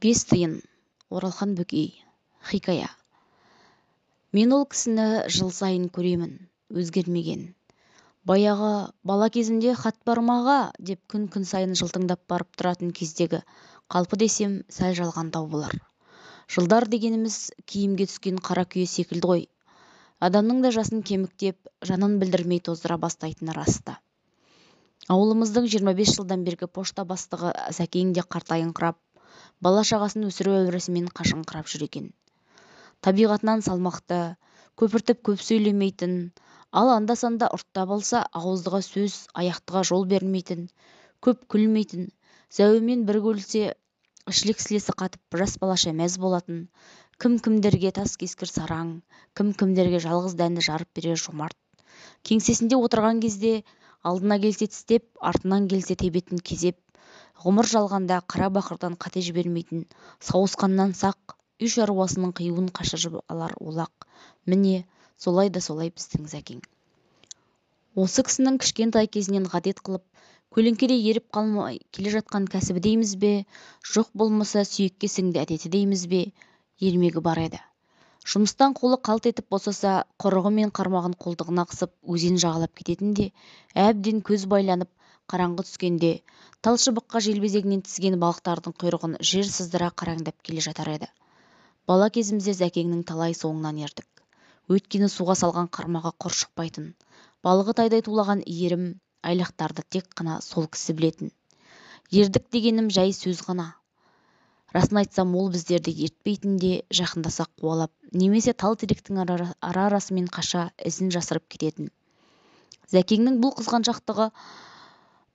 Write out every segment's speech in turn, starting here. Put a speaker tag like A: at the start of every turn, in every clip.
A: Бес тиын. Оралхан Бөкей. Хикая. Мен ол кісіні жыл сайын көремін, өзгермеген. Баяғы бала кезімде хат бармаға деп күн сайын жылтыңдап барып тұратын кездегі қалпы десем сәл жалғандау болар. Жылдар дегеніміз киімге түскен қара күйе секілді ғой. Адамның да жасын кеміктеп, жанын білдірмей тоздыра бастайтыны раста. Ауылымыздың 25 жылдан бергі пошта бастығы Зәкең де қартайыңқырап, бала-шағасын өсіру әуресімен қашыңқырап жүр екен. Табиғатынан салмақты, көпіртіп көп сөйлемейтін, ал анда-санда ұртта болса ауыздыға сөз, аяқтыға жол бермейтін, көп күлмейтін, зәуімен бір көлсе ішілік-сілесі қатып жас балаша мәз болатын, кім-кімдерге тас кескір сараң, кім-кімдерге жалғыз дәнді жарып берер жомарт. Кеңсесінде отырған кезде алдына келсе тістеп, артынан келсе тебетін кезеп, ғұмыр жалғанда қара бақырдан қате жібермейтін, сауысқаннан сақ, үй шаруасының қиюын қашырып алар олақ. Міне, солай да солай біздің Зәкең. Осы кісінің кішкентай кезінен ғадет қылып, көлеңкеде еріп қалмай келе жатқан кәсібі дейміз бе, жоқ болмаса сүйекке сіңді әдеті дейміз бе, ермегі бар еді. Жұмыстан қолы қалт етіп босаса, құрығы мен қармағын қолтығына қысып өзен жағалап кететін де, әбден көз байланып, қараңғы түскенде, тал шыбыққа желбезегінен тізген балықтардың құйрығын жер сыздыра қараңдап келе жатар еді. Бала кезімізде Зәкеңнің талай соңынан ердік. Өйткені суға салған қармағы құр шықпайтын, балығы тайдай тулаған иірім, айлақтарды тек қана сол кісі білетін. Ердік дегенім жай сөз ғана. Расын айтсам, ол біздерді ертпейтін де, жақындаса қуалап, немесе тал-теректің ара-арасымен қаша ізін жасырып кететін. Зәкеңнің бұл қызғаншақтығы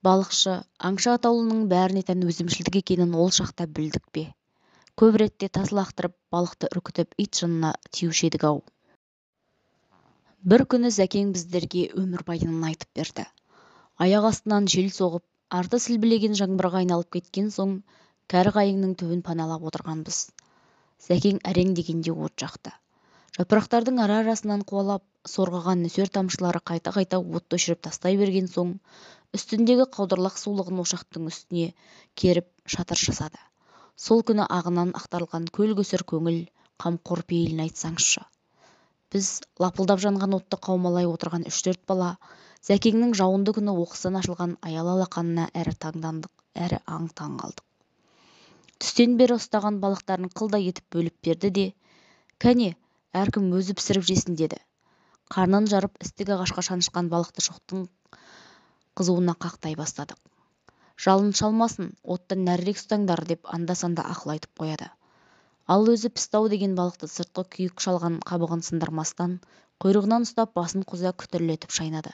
A: балықшы, аңшы атаулының бәріне тән өзімшілдік екенін ол шақта білдік пе? Көп ретте тас лақтырып, балықты үркітіп, ит жынына тиюші едік-ау. Бір күні Зәкең біздерге өмірбаянын айтып берді. Аяқ астынан жел соғып, арты сілбілеген жаңбырға айналып кеткен соң, кәрі қайыңның түбін паналап отырғанбыз. Зәкең әрең дегенде от жақты. Жапырақтардың ара-арасынан қуалап, сорғыған нөсер тамшылары қайта-қайта отты өшіріп тастай берген соң, үстіндегі қаудырлақ сулығын ошақтың үстіне керіп шатыр жасады. Сол күні ағынан ақтарылған көл-көсір көңіл, қамқор пейілін айтсаңызшы. Біз лапылдап жанған отты қаумалай отырған 3-4 бала, Зәкеңнің жауынды күні оқыстан ашылған аялы алақанына әрі таңдандық, әрі аң-таң қалдық. Түстен бері ұстаған балықтарын қылдай етіп бөліп берді де, кәне, әркім өзі пісіріп жесін деді. Қарнын жарып істік ағашқа шанышқан балықты шоқтың қызуына қақтай бастадық. Жалын шалмасын, оттан нәрірек ұстаңдар деп анда-санда ақыл айтып қояды. Ал өзі пістау деген балықты сыртқы күйік шалған қабығын сындырмастан, құйрығынан ұстап басын қоза күтірлетіп шайнады.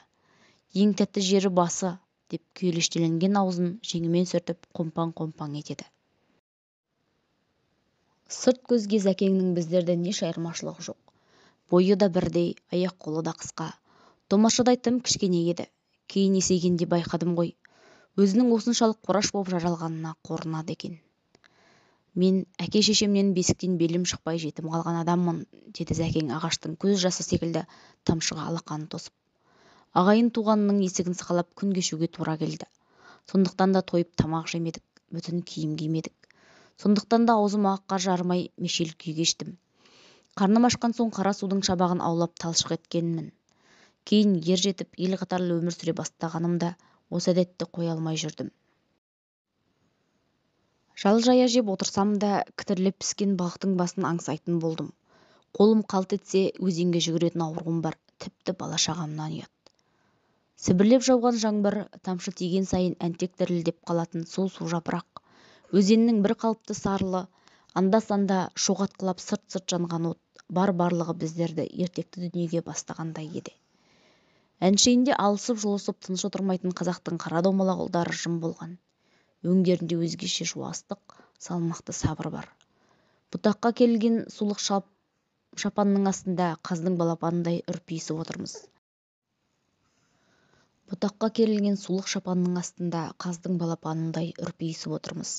A: Ең тәтті жері басы, деп күйелештеленген аузын жеңімен сүртіп қомпаң-қомпаң етеді. Сырт көзге Зәкеңнің біздерден еш айырмашылығы жоқ. Бойы да бірдей, аяқ-қолы да қысқа. Томашадай тым кішкене еді. Кейін есейгенде байқадым ғой. Өзінің осыншалық қораш болып жаралғанына қорынады екен. Мен әке-шешемнен бесіктен белім шықпай жетім қалған адаммын, деді Зәкең ағаштың көз жасы секілді тамшыға алақанын тосып. Ағайын туғанның есігін сықалап күн кешуге тура келді. Сондықтан да тойып тамақ жемедік, бүтін киім кимедік. Сондықтан да аузым аққа жармай мешел күй кештім. Қарным ашқан соң қара судың шабағын аулап талшық еткенмін. Кейін ер жетіп ел қатарлы өмір сүре бастағанымда осы әдетті қоя алмай жүрдім. Жал жая жеп отырсам да кітірлеп піскен балықтың басын аңсайтын болдым. Қолым қалт етсе өзенге жүгіретін ауруым бар, тіпті бала-шағамнан ұят. Сібірлеп жауған жаңбыр, тамшы тиген сайын әнтек дірілдеп қалатын су жапырақ, өзеннің бір қалыпты сарылы, анда-санда шоғатқылап сырт-сырт жанған от, барлығы біздерді ертекті дүниеге бастағандай еді. Әншейінде алысып-жұлысып тыныш отырмайтын қазақтың қара домалақ ұлдары жым болған. Өңдерінде өзгеше жуастық, салмақты сабыр бар. Бұтаққа керілген сулық шапанның астында қаздың балапанындай үрпиісіп отырмыз. Бұтаққа керілген сулық шапанның астында қаздың балапанындай үрпиісіп отырмыз.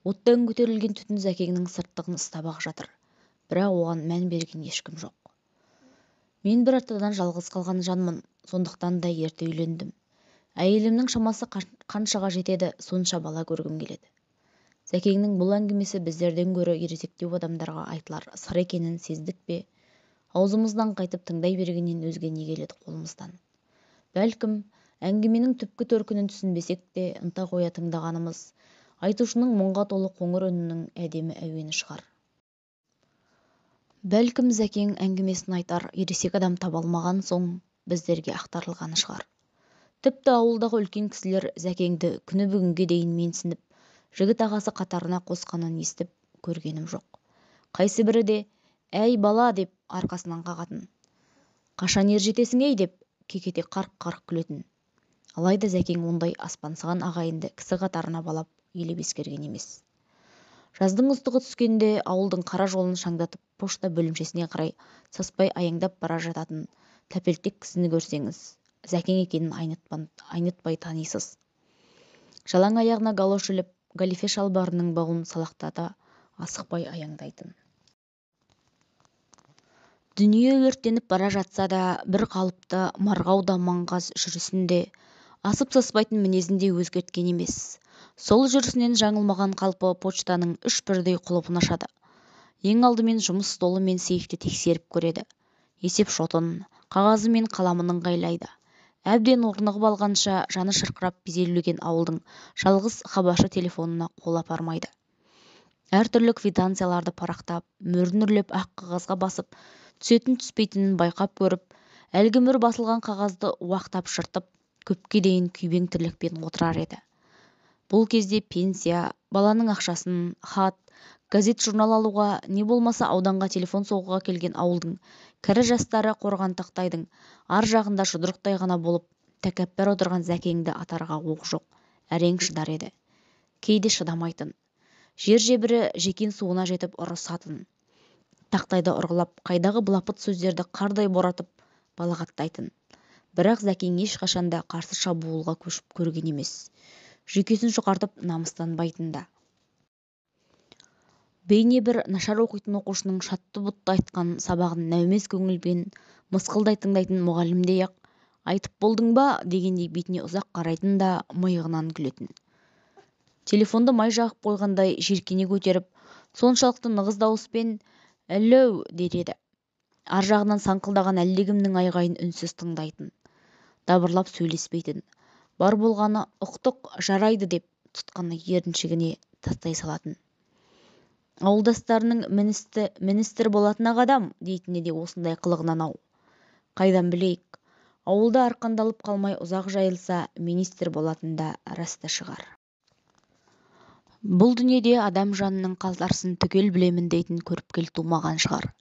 A: Оттан көтерілген түтін Зәкеңнің сырттығын ұстап-ақ жатыр, бірақ оған мән берген ешкім жоқ. Мен бір атадан жалғыз қалған жанмын, сондықтан да ерте үйлендім. Әйелімнің шамасы қаншаға жетеді, сонша бала көргім келеді. Зәкеңнің бұл әңгімесі біздерден гөрі ересектеу адамдарға айтылар сыр екенін сездік пе, аузымыздан қайтып тыңдай бергеннен өзге не келеді қолымыздан. Бәлкім, әңгіменің түпкі төркінін түсінбесек те ынта қоя тыңдағанымыз айтушының мұңға толы қоңыр үнінің әдемі әуені шығар. Бәлкім Зәкең әңгімесін айтар ересек адам таба алмаған соң біздерге ақтарылғаны шығар. Тіпті ауылдағы үлкен кісілер Зәкеңді күні бүгінге дейін менсініп, жігіт ағасы қатарына қосқанын естіп көргенім жоқ. Қайсы бірі де «Әй бала» деп арқасынан қағатын, «Қашан ер жетесің ей» деп кекете қарқ-қарқ күлетін. Алайда Зәкең ондай аспансыған ағайынды кісі қатарына балап елеп ескерген емес. Жаздың ыстығы түскенде ауылдың қара жолын шаңдатып пошта бөлімшесіне қарай саспай аяңдап бара жататын тәпелтек кісіні көрсеңіз, Зәкең екенін айнытпай танисыз. Жалаң аяғына галош іліп, галифе шалбарының бауын салақтата асықпай аяңдайтын. Дүние өртеніп бара жатса да, бір қалыпты марғау да маңғаз жүрісінде, асып-саспайтын мінезінде өзгерткен емес. Сол жүрісінен жаңылмаған қалпы почтаның 3 бірдей құлыбын ашады. Ең алдымен жұмыс столы мен сейфті тексеріп көреді. Есеп шотын, қағазы мен қаламын ыңғайлайды. Әбден орнығып алғанша жаны шырқырап безелген ауылдың жалғыз хабаршы телефонына қол апармайды. Әртүрлі квитанцияларды парақтап, мөрін үрлеп ақ қағазға басып, түсетін түспейтінін байқап көріп, әлгі мөр басылған қағазды уақтап жыртып, көпке дейін күйбең тірлікпен отырар еді. Бұл кезде пенсия, баланың ақшасын, хат, газет-журнал алуға, не болмаса ауданға телефон соғуға келген ауылдың кәрі жастары қорған тақтайдың ар жағында жұдырықтай ғана болып тәкәппар отырған Зәкеңді атарға оқ жоқ, әрең шыдар еді. Кейде шыдамайтын. Жер-жебірі жекен суына жетіп ұрысатын. Тақтайды ұрғылап, қайдағы былапыт сөздерді қардай боратып балағаттайтын. Бірақ Зәкең ешқашанда қарсы шабуылға көшіп көрген емес. Жүйкесін жұқартып намыстанбайтын да. Бейне бір нашар оқитын оқушының шатты-бұтты айтқан сабағын нәумез көңілбен мысқылдай тыңдайтын мұғалімдей-ақ «Айтып болдың ба?» дегендей бетіне ұзақ қарайтын да миығынан күлетін. Телефонды май жағып қойғандай жиіркене көтеріп, соншалықты нығыз дауыспен «Әллеу» дер еді. Ар жағынан саңқылдаған әлдекімнің айғайын үнсіз тыңдайтын. Дабырлап сөйлеспейтін. Бар болғаны «Ұқтық, жарайды» деп тұтқаны еріншігіне тастай салатын. Ауылдастарының министр болатын ақ адам дейтіні де осындай қылығынан ау. Қайдан білейік, ауылда арқандалып қалмай ұзақ жайылса, министр болатын да расты шығар. Бұл дүниеде адам жанының қалтарысын түгел білемін дейтін көріпкел тумаған шығар.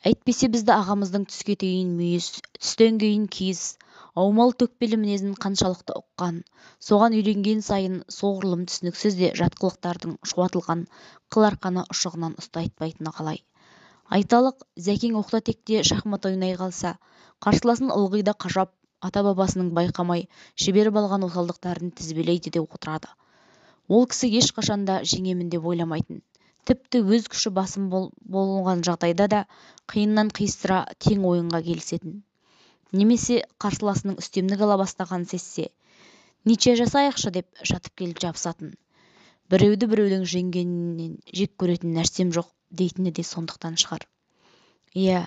A: Әйтпесе бізді ағамыздың түске тейін мүйіз, түстен кейін киіз, аумал төкпелі мінезін қаншалықты ұққан, соған үйренген сайын соғұрлым түсініксіз де жатқылықтардың шуатылған қыл арқаны ұшығынан ұстайтпайтыны қалай. Айталық, Зәкең оқта-текте шахмат ойнай қалса, қарсыласын ылғи да қажап, ата-бабасының байқамай жіберіп алған осалдықтарын тізбелейді де отырады. Ол кісі ешқашанда жеңемін деп ойламайтын. Тіпті өз күші басым болған жағдайда да қиыннан қиыстыра тең ойынға келісетін. Немесе қарсыласының үстемдік ала бастағанын сезсе, «Ниче жасайықшы» деп жатып келіп жабысатын. Біреуді біреудің жеңгенінен жек көретін нәрсем жоқ дейтіні де сондықтан шығар. Иә,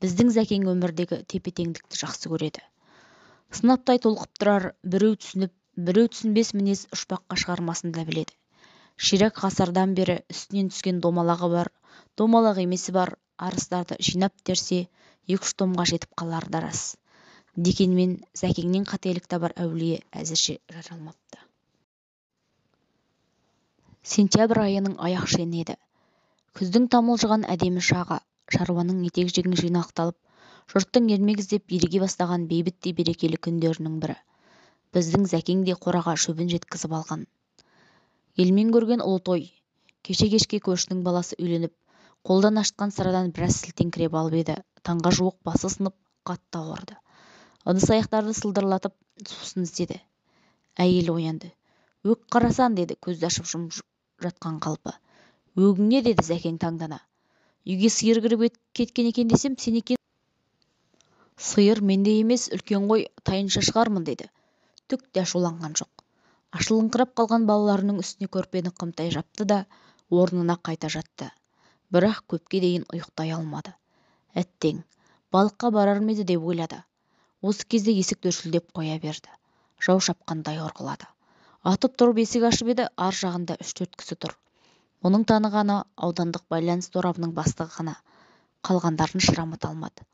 A: біздің Зәкең өмірдегі тепе-теңдікті жақсы көреді. Сынаптай толқып тұрар, біреу түсініп, біреу түсінбес мінез ұшпаққа шығармасын да біледі. Ширек ғасырдан бері үстінен түскен домалағы бар, домалақ емесі бар арыстарды жинап терсе, 2-3 томға жетіп қалар да рас. Дегенмен Зәкеңнен қателік табар әулие әзірше жаралмапты. Сентябрь айының аяқ шені еді. Күздің тамылжыған әдемі шағы, шаруаның етек-жегін жинақталып, жұрттың ермек іздеп ерге бастаған бейбіт те берекелі күндерінің бірі. Біздің Зәкең де қораға шөбін жеткізіп алған. Елмен көрген ұлы той. Кеше кешке көршінің баласы үйленіп, қолдан ашытқан сырадан біраз сілтеңкіреп алып еді. Таңға жуық басы сынып, қатты ауырды. Ыдыс-аяқтарды сылдырлатып сусын іздеді. Әйелі оянды. «Өк қарасан» деді көзді ашып жұмып жатқан қалпы. «Өгің не?» деді Зәкең таңдана. «Үйге сиыр кіріп кеткен екен десем, сен екен». «Сиыр менде емес, үлкен ғой, тайынша шығармын» деді. Түк те ашуланған жоқ. ашылыңқырап қалған балаларының үстіне көрпені қымтай жапты да орнына қайта жатты. Бірақ көпке дейін ұйықтай алмады. Әттең, балыққа барар ма еді деп ойлады. Осы кезде есік дөшілдеп қоя берді. Жау шапқандай ұрғылады. Атып тұрып есік ашып еді, ар жағында 3-4 кісі тұр. Оның танығаны аудандық байланыс торабының бастығы ғана. Қалғандарын шырамыта алмады.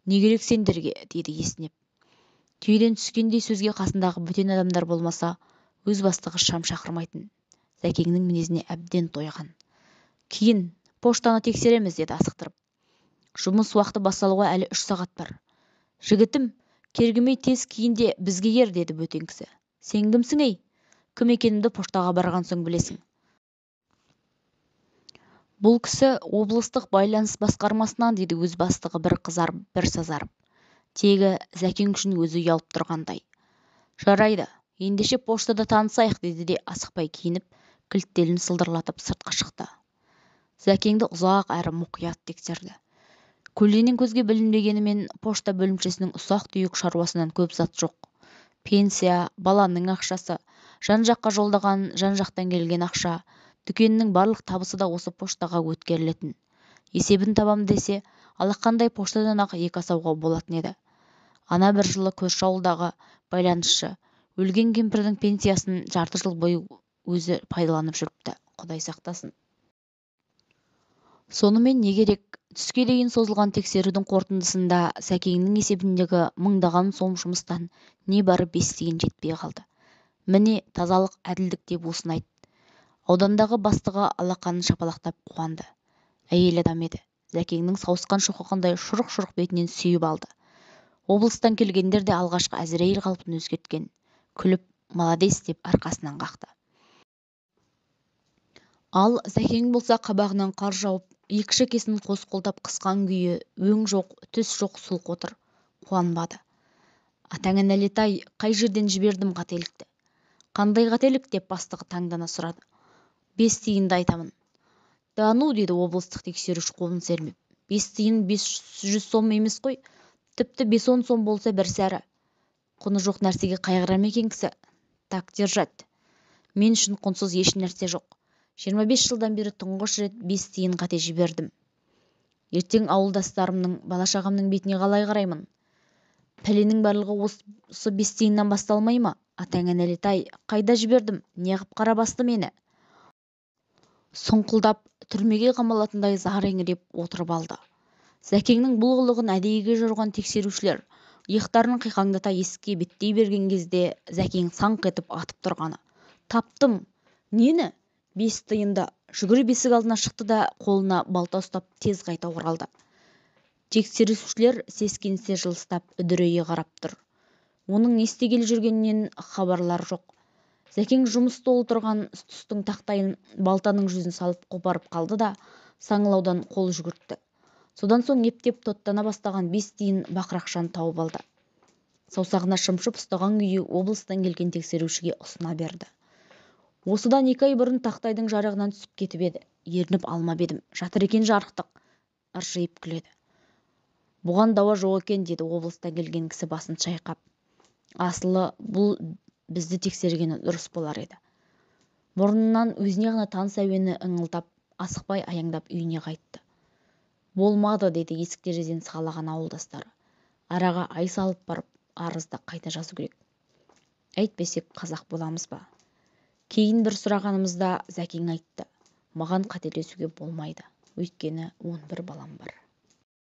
A: «Не керек сендерге?» деді есінеп. Түйеден түскендей сөзге қасындағы бөтен адамдар болмаса, өз бастығы шам шақырмайтын. Зәкеңнің мінезіне әбден тойған. «Кейін поштаны тексереміз», деді асықтырып. «Жұмыс уақыты басталуға әлі 3 сағат бар». «Жігітім, кергімей тез киін де бізге ер», деді бөтен кісі. «Сен кімсің ей?» «Кім екенімді поштаға барған соң білесің». «Бұл кісі облыстық байланыс басқармасынан», деді өз бастығы бір қызарып, бір сазарып. Тегі Зәкең үшін өзі ұялып тұрғандай. «Жарайды, ендеше поштада танысайық», деді де асықпай киініп, кілттерін сылдырлатып сыртқа шықты. Зәкеңді ұзақ әрі мұқият тексерді. Көлденең көзге білінбегенімен пошта бөлімшесінің ұсақ-түйек шаруасынан көп зат жоқ. Пенсия, баланың ақшасы, жан-жаққа жолдаған, жан-жақтан келген ақша, дүкеннің барлық табысы да осы поштаға өткерілетін. Есебін табам десе, алақандай поштадан-ақ 2 асауға болатын еді. Ана бір жылы көрші ауылдағы байланысшы өлген кемпірдің пенсиясын жарты жыл бойы өзі пайдаланып жүріпті. Құдай сақтасын. Сонымен не керек? Түске дейін созылған тексерудің қорытындысында Зәкеңнің есебіндегі мыңдаған сом жұмыстан небары 5 тиын жетпей қалды. Міне, тазалық, әділдік деп осыны айт. Аудандағы бастығы алақанын шапалақтап қуанды. Әйел адам еді. Зәкеңнің сауысқан шоқығандай шұрық-шұрық бетінен сүйіп алды. Облыстан келгендер де алғашқы әзірейіл қалпын өзгерткен. Күліп, «Маладес» деп арқасынан қақты. Ал Зәкең болса қабағынан қар жауып, екі шекесін қос қолдап қысқан күйі, өң жоқ, түс жоқ сұлқ отыр. Қуанбады. «Атаңа нәлет-ай, қай жерден жібердім қателікті?» «Қандай қателік?» деп бастығы таңдана сұрады. 5 тиынды айтамын. «Да ну», деді облыстық тексеруші қолын сермеп. 5 тиын 500 сом емес қой. Тіпті 5-10 сом болса бір сәрі. Құны жоқ нәрсеге қайғыра ма екен кісі? Так держать. Мен үшін құнсыз еш нәрсе жоқ. 25 жылдан бері тұңғыш рет 5 тиын қате жібердім. Ертең ауылдастарымның, бала-шағамның бетіне қалай қараймын? Пәленің барлығы осы 5 тиыннан басталмай ма? Атаңа нәлет-ай, қайда жібердім? Неғып қара басты мені?» Сұңқылдап, түрмеге қамалатындай зар еңіреп отырып алды. Зәкеңнің бұл қылығын әдейіге жорған тексерушілер иықтарын қиқаңдата есікке беттей берген кезде Зәкең саңқ етіп атып тұрғаны. «Таптым!» «Нені?» 5 тиынды. Жүгіріп есік алдына шықты да қолына балта ұстап тез қайта оралды. Тексерушілер сескенсе жылыстап үдірейе қарап тұр. Оның не істегелі жүргенінен хабарлар жоқ. Зәкең жұмыс толы тұрған тұстың тақтайын балтаның жүзін салып қопарып қалды да саңылаудан қол жүгіртті. Содан соң ептеп тоттана бастаған 5 тиын бақырақшаны тауып алды. Саусағына шымшып ұстаған күйі облыстан келген тексерушіге ұсына берді. «Осыдан 2 ай бұрын тақтайдың жарығынан түсіп кетіп еді. Ерініп алмап едім. Жатыр екен жарықтық». Ыржиып күледі. «Бұған дауа жоқ екен», деді облыстан келген кісі басын шайқап. «Асылы бұл бізді тексергені дұрыс болар еді». Мұрнынан өзіне ғана таныс әуені ыңылдап, асықпай аяңдап үйіне қайтты. «Болмады», деді есік терезеден сығалаған ауылдастары. «Араға ай салып барып, арызды қайта жазу керек. Әйтпесек қазақ боламыз ба?» Кейін бір сұрағанымызда Зәкең айтты. «Маған қателесуге болмайды. Өйткені 11 балам бар».